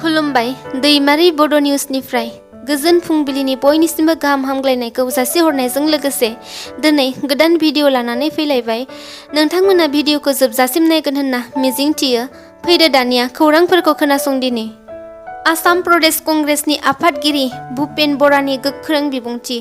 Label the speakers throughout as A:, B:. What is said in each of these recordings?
A: खुलुमबाय दैमारि बड' निउसनिफ्राय गोजोन फुंबिलिनि बयनिसिमबो गाहाम हामग्लायनायखौ जासिहरनायजों लोगोसे दिनै गोदान भिडिअ लानानै फैलायबाय। नोंथांमोना भिडिअखौ जोबजासिम नायगोन होनना मिजिंथियो। फैदो दानिया खौरांफोरखौ खोनासंदिनि। आसाम प्रदेश कंग्रेसनि आफादगिरि भुपेन बरानि गोख्रों बिबुंथि।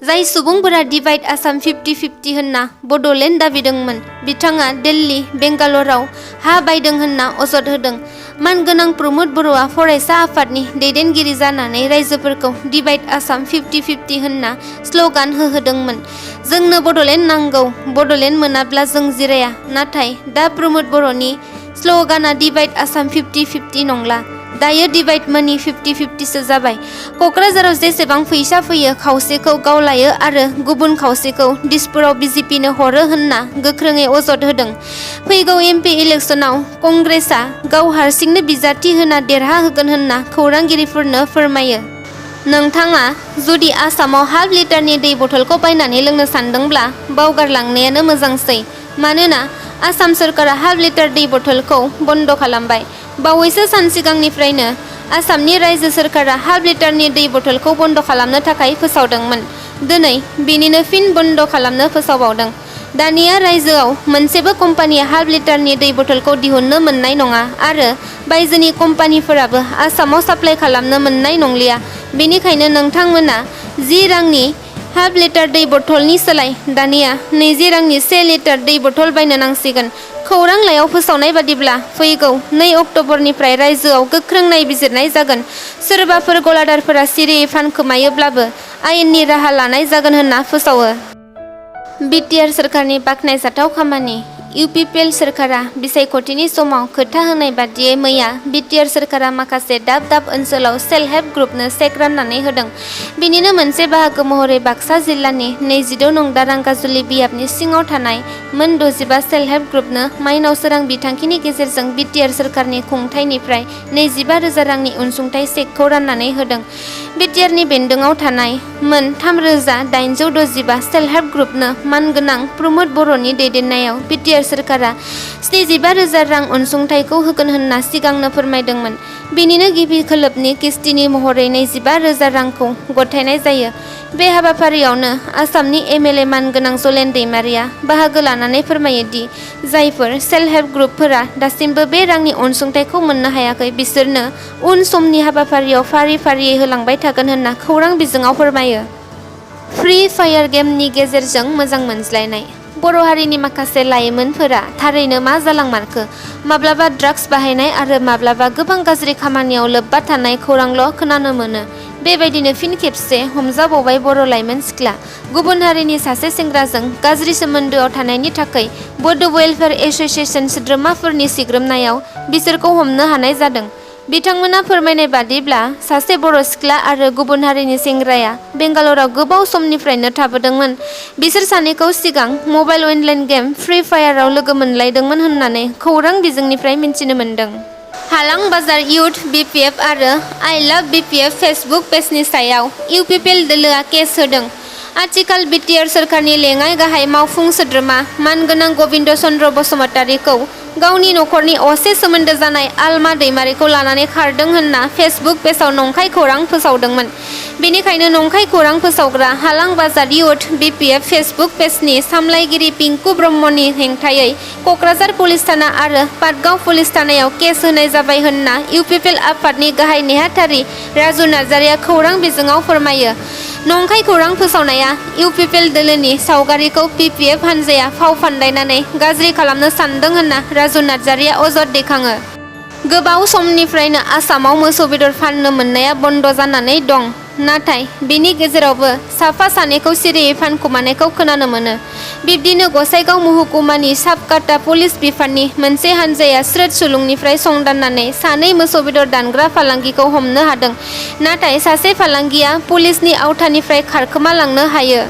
A: जाय सुबुंफोरा डिवाइड आसाम 50-50 होनना बड'लेण्ड दाबिदोंमोन, बिथाङा दिल्ली, बेंगालराव हा बायदों होनना अजद होदों। मानगोनां प्रमद बर'आ फरायसा आफादनि दैदेनगिरि जानानै रायजोफोरखौ डिवाइड आसाम 50-50 होनना स्ल'गान होहोदोंमोन। जोंनो बड'लेण्ड नांगौ, बड'लेण्ड मोनाब्ला जों जिराया। नाथाय दा प्रमद बर'नि स्ल'गाना डिवाइड आसाम 50-50 नंला। दायो डिवाइड मानि 50-50सो जाबाय। क'क्राझाराव जेसेबां फैसा फैयो खावसेखौ गाव लायो आरो गुबुन खावसेखौ दिसपुराव बिजेपिनो हरो होनना गोख्रोङै अजद होदों। फैगौ एमपि इलेक्सनाव कंग्रेसआ गाव हारसिंनो बिजाथि होना देरहाहोगोन होनना खौरांगिरिफोरनो फोरमायो। नोंथाङा जुदि आसामाव हाफ लिटारनि दै बथलखौ बायनानै लोंनो सानदोंब्ला बावगारलांनायानो मोजांसै। मानोना आसाम सोरखारा हाफ लिटार दै बथलखौ बन्द खालामबाय। बावैसो सान सिगांनिफ्रायनो आसामनि रायजो सोरखारा हाफ लिटारनि दै बथलखौ बन्द खालामनो थाखाय फोसावदोंमोन। दिनै बेनिनो फिन बन्द खालामनो फोसावबावदों। दानिया रायजोआव मोनसेबो कम्पानिया हाफ लिटारनि दै बथलखौ दिहुननो मोननाय नङा आरो बायजोनि कम्पानिफोराबो आसामाव साप्लाइ खालामनो मोननाय नंलिया। बेनिखायनो नोंथांमोना 10 रांनि हाफ लिटार दै बथलनि सोलाय दानिया 20 रांनि 1 लिटार दै बथल बायनो नांसिगोन। खौरां लाइयाव फोसावनाय बादिब्ला फैगौ 2 अक्ट'बरनिफ्राय रायजोआव गोख्रों नायबिजिरनाय जागोन। सोरबाफोर गलादारफोरा सिरियै फानखोमायोब्लाबो आयेननि राहा लानाय जागोन होनना फोसावो। बिटिआर सोरखारनि बाखनायजाथाव खामानि। इउपिपिएल सोरखारा बिसायख'थिनि समाव खोथा होनाय बादियै मैया बिटिआर सोरखारा माखासे दाब दाब ओनसोलाव सेल्फ हेल्प ग्रुपनो चेक राननानै होदों। बिनिनो मोनसे बाहागो महरै बाक्सा जिल्लानि 26 नं दारांगाजुलि बियाबनि सिङाव थानाय मोन 65 सेल्फ हेल्प ग्रुपनो माइनाव सोरां बिथांखिनि गेजेरजों बिटिआर सोरखारनि खुंथायनिफ्राय 25,000 रांनि अनसुंथाइ चेकखौ राननानै होदों। बिटिआरनि बेन्दोङाव थानाय मोन 3,865 सेल्फ हेल्प ग्रुपनो मानगोनां प्रमद बर'नि दैदेननायाव बिटिआर सोरखारा 75,000 रां अनसुंथाइखौ होगोन होनना सिगांनो फोरमायदोंमोन। बेनिनो गिबि खोलोबनि किस्तिनि महरै 25,000 रांखौ गथायनाय जायो। बे हाबाफारियावनो आसामनि एमएलए मानगोनां जलेन दैमारिया बाहागो लानानै फोरमायो दि जायफोर सेल्फ हेल्प ग्रुपफोरा दासिमबो बे रांनि अनसुंथाइखौ मोननो हायाखै बिसोरनो उन समनि हाबाफारियाव फारि फारियै होलांबाय थागोन होनना खौरां बिजोङाव फोरमायो। फ्रि फायार गेमनि गेजेरजों मोजां मोनज्लायनाय। बर' हारिनि माखासे लाइमोनफोरा थारैनो मा जालांमारखो? माब्लाबा ड्राग्स बाहायनाय आरो माब्लाबा गोबां गाज्रि खामानियाव लोब्बा थानाय खौरांल' खोनानो मोनो। बेबायदिनो फिन खेबसे हमजाबावबाय बर' लाइमोन सिख्ला। गुबुन हारिनि सासे सेंग्राजों गाज्रि सोमोन्दोआव थानायनि थाखाय बड' वेलफेयार एस'सिएशन सोद्रोमाफोरनि सिग्रोमनायाव बिसोरखौ हमनो हानाय जादों। बिथांमोना फोरमायनाय बादिब्ला सासे बर' सिख्ला आरो गुबुन हारिनि सेंग्राया बेंगालराव गोबाव समनिफ्रायनो थाबोदोंमोन। बिसोर सानैखौ सिगां मबाइल अनलाइन गेम फ्रि फायाराव लोगो मोनलायदोंमोन होननानै खौरां बिजोंनिफ्राय मिन्थिनो मोन्दों। हालां बाजार इउथ बिपिएफ आरो आइ लाभ बिपिएफ फेसबुक पेजनि सायाव इउपिपिएल दोलोआ केस होदों। आथिखाल बिटिआर सोरखारनि लेङाइ गाहाय मावफुं सोद्रोमा मानगोनां गबिन्द चन्द्र बसुमतारीखौ गावनि नखरनि असे सोमोन्दो जानाय आलमा दैमारिखौ लानानै खारदों होनना फेसबुक पेजआव नंखाय खौरां फोसावदोंमोन। बेनिखायनो नंखाय खौरां फोसावग्रा हालां बाजार इउथ बिपिएफ फेसबुक पेजनि सामलायगिरि पिंकु ब्रह्मनि हेंथायै क'क्राझार पुलिस थाना आरो पाटगाव पुलिस थानायाव केस होनाय जाबाय होनना इउपिपिएल आफादनि गाहाय नेहाथारि राजु नार्जारिया खौरां बिजोङाव फोरमायो। नंखाय खौरां फोसावनाया इउपिपिएल दोलोनि सावगारिखौ पिपिएफ हानजाया फाव फान्दायनानै गाज्रि खालामनो सानदों होनना राजु नार्जारिया अजद दैखाङो। गोबाव समनिफ्रायनो आसामाव मोसौ बेदर फाननो मोननाया बन्द जानानै दं। नाथाय बेनि गेजेरावबो साफा सानैखौ सिरियै फानखोमानायखौ खोनानो मोनो। बिब्दिनो गसाइगाव महकुमानि साबकाटा पुलिस बिफाननि मोनसे हानजाया स्रोद सुलुंनिफ्राय संदाननानै सानै मोसौ बेदर दानग्रा फालांगिखौ हमनो हादों। नाथाय सासे फालांगिया पुलिसनि आवथानिफ्राय खारखोमा लांनो हायो।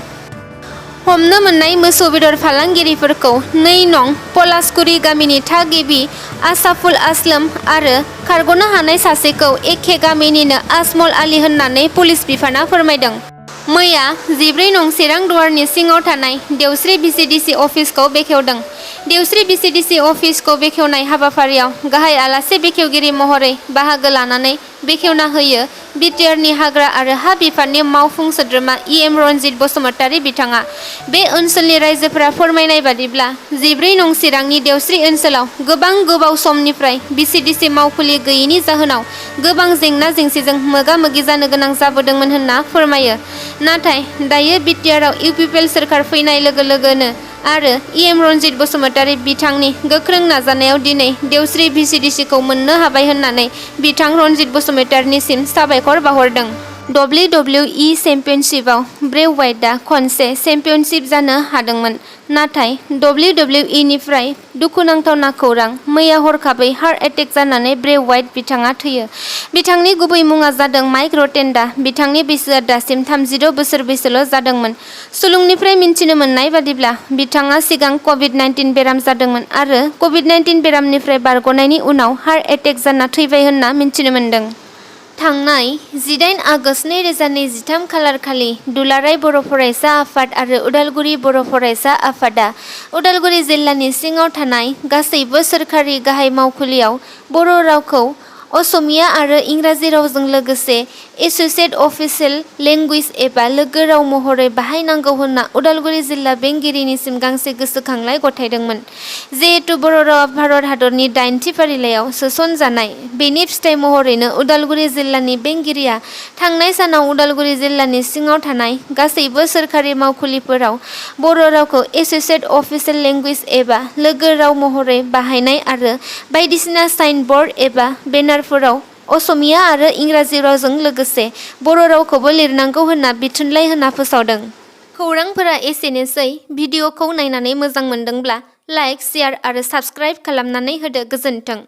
A: हमनो मोननाय मोसौ बेदर फालांगिरिफोरखौ 2 नं पलासकुरि गामिनि थागिबि आसाफुल आसलम आरो खारग'नो हानाय सासेखौ एखे गामिनिनो आजमल आली होननानै पुलिस बिफाना फोरमायदों। मैया 14 नं चिरां दुवारनि सिङाव थानाय देवस्रि भिसिडिसि अफिसखौ बेखेवदों। देवस्रि बिसिडिसि अफिसखौ बेखेवनाय हाबाफारियाव गाहाय आलासि बेखेवगिरि महरै बाहागो लानानै बेखेवना होयो बिटिआरनि हाग्रा आरो हा बिफाननि मावफुं सोद्रोमा इएम रनजित बसुमतारी बिथाङा। बे ओनसोलनि रायजोफोरा फोरमायनाय बादिब्ला 14 नं चिरांनि देवस्रि ओनसोलाव गोबाव समनिफ्राय बिसिडिसि मावखुलि गैयैनि जाहोनाव गोबां जेंना जेंसिजों मोगा मोगि जानो गोनां जाबोदोंमोन होनना फोरमायो। नाथाय दायो बिटिआरआव इउपिपिएल सोरखार फैनाय लोगो लोगोनो आरो इएम रनजित बसुमतारी बिथांनि गोख्रों नाजानायाव दिनै देवस्रि बिसिडिसिखौ मोननो हाबाय होननानै बिथां रनजित बसुमतारीनिसिम साबायखर बावहरदों। WWE चेम्पियनशिपआव ब्रे वाइटआ खनसे चेम्पियनशिप जानो हादोंमोन। नाथाय WWE निफ्राय दुखुनांथावना खौरां, मैया हरखाबै हार्ट एटेक जानानै ब्रे वाइट बिथाङा थैयो। बिथांनि गुबै मुङा जादों माइक रटेन्डा। बिथांनि बैसोआ दासिम 36 बोसोर बैसोल' जादोंमोन। सुलुंनिफ्राय मिन्थिनो मोननाय बादिब्ला बिथाङा सिगां कभिड-19 बेराम जादोंमोन आरो कभिड-19 बेरामनिफ्राय बारग'नायनि उनाव हार्ट एटेक जाना थैबाय होनना मिन्थिनो मोन्दों। थांनाय 18 आगस्ट 2023 खालारखालि दुलाराय बर' फरायसा आफाद आरो उदालगुरि बर' फरायसा आफादा उदालगुरि जिल्लानि सिङाव थानाय गासैबो सोरखारि गाहाय मावखुलियाव बर' रावखौ असमिया आरो इंराजि रावजों लोगोसे एस'सिएट अफिसियेल लेंगुवेज एबा लोगो राव महरै बाहायनांगौ होनना उदालगुरि जिल्ला बेंगिरिनिसिम गांसे गोसोखांलाइ गथायदोंमोन। जिहेतु बर' रावा भारत हादरनि 8थि फारिलाइयाव सोसनजानाय, बेनि फिथाइ महरैनो उदालगुरि जिल्लानि बेंगिरिया थांनाय सानाव उदालगुरि जिल्लानि सिङाव थानाय गासैबो सोरखारि मावखुलिफोराव बर' रावखौ एस'सिएट अफिसियेल लेंगुवेज एबा लोगो राव महरै बाहायनाय आरो बायदिसिना साइन बर्ड एबा बेनारफोराव असमिया आरो इंराजि रावजों लोगोसे बर' रावखौबो लिरनांगौ होनना बिथोनलाइ होना फोसावदों। खौरांफोरा एसेनोसै। भिडिअखौ नायनानै मोजां मोनदोंब्ला लाइक, शेयार आरो साबस्क्राइब खालामनानै होदो। गोजोन्थों।